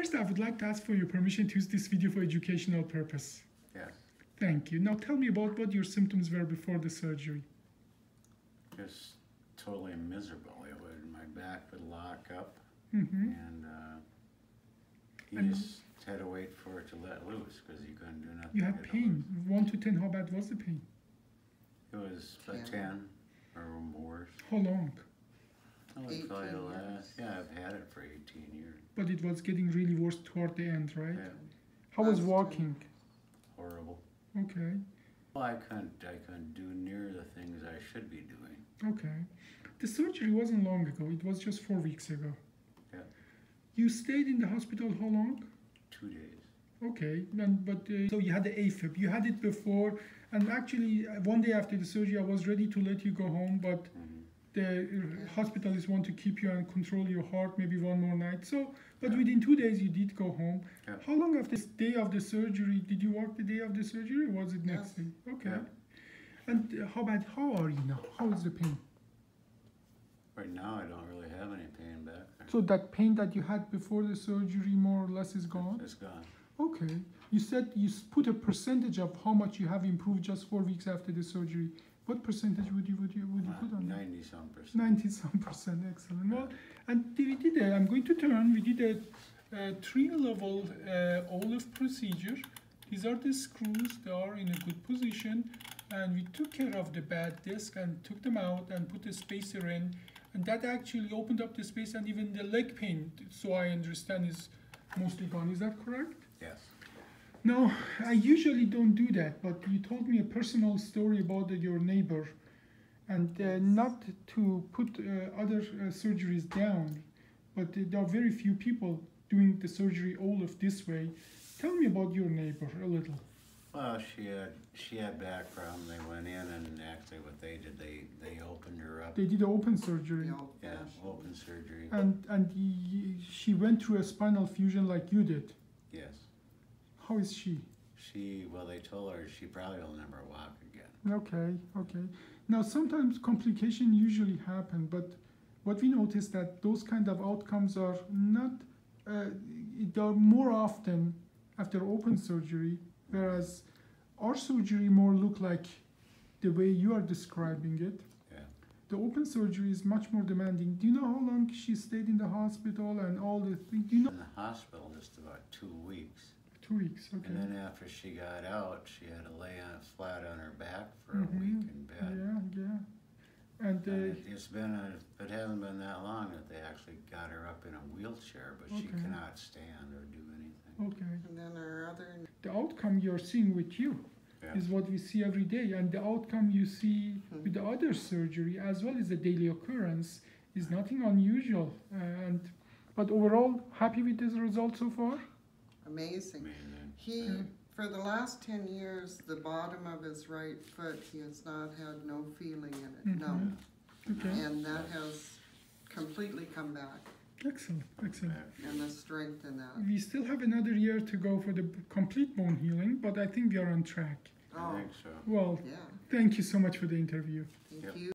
First, I would like to ask for your permission to use this video for educational purpose. Yes. Thank you. Now tell me about what your symptoms were before the surgery. Just totally miserable. My back would lock up, Mm-hmm. and just had to wait for it to let loose because you couldn't do nothing. You had pain. 1 to 10, how bad was the pain? It was a 10 or worse. How long? Probably the last. Yeah, I've had it for 18 years. But it was getting really worse toward the end, right? Yeah, How was walking? horrible. Okay. Well, I couldn't do near the things I should be doing. Okay. The surgery wasn't long ago. It was just 4 weeks ago. Yeah. You stayed in the hospital how long? 2 days. Okay. So you had the AFib. You had it before. And actually, one day after the surgery, I was ready to let you go home. But the hospitalists want to keep you and control your heart maybe one more night. But within 2 days, you did go home. Yeah. How long after the day of the surgery? Did you work the day of the surgery or was it next day? Okay. Yeah. And how are you now? How is the pain? Right now, I don't really have any pain back there. So that pain that you had before the surgery more or less is gone? It's gone. Okay. You said you put a percentage of how much you have improved just 4 weeks after the surgery. What percentage would you put on that? 90-some%. 90-some%. Excellent. Well, and we did I'm going to turn. We did a 3-level OLLIF procedure. These are the screws. They are in a good position. And we took care of the bad disc and took them out and put a spacer in. And that actually opened up the space, and even the leg pain, so I understand, is mostly gone. Is that correct? Yes. No, I usually don't do that, but you told me a personal story about your neighbor, and not to put other surgeries down, but there are very few people doing the surgery OLLIF this way. Tell me about your neighbor a little. Well, she had back problems. They went in, and actually what they did, they opened her up. They did open surgery. Yeah, open surgery. And she went through a spinal fusion like you did. Yes. How is she? Well, they told her she probably will never walk again. Okay. Now, sometimes complications usually happen, but what we noticed that those kind of outcomes are not, they are more often after open surgery, whereas our surgery more look like the way you are describing it. Yeah. The open surgery is much more demanding. Do you know how long she stayed in the hospital and all the things? Do you know? In the hospital just about 2 weeks. 2 weeks, okay. And then after she got out, she had to lay flat on her back for a week in bed. Yeah. And it hasn't been that long that they actually got her up in a wheelchair, but she cannot stand or do anything. Okay. And then The outcome you're seeing with you is what we see every day, and the outcome you see with the other surgery as well as the daily occurrence is nothing unusual. But overall, happy with this result so far? amazing. He, for the last 10 years, the bottom of his right foot, he has not had no feeling in it, no. Okay. And that has completely come back. Excellent. And the strength in that. We still have another year to go for the complete bone healing, but I think we are on track. I think so. Well, Yeah. thank you so much for the interview. Thank you.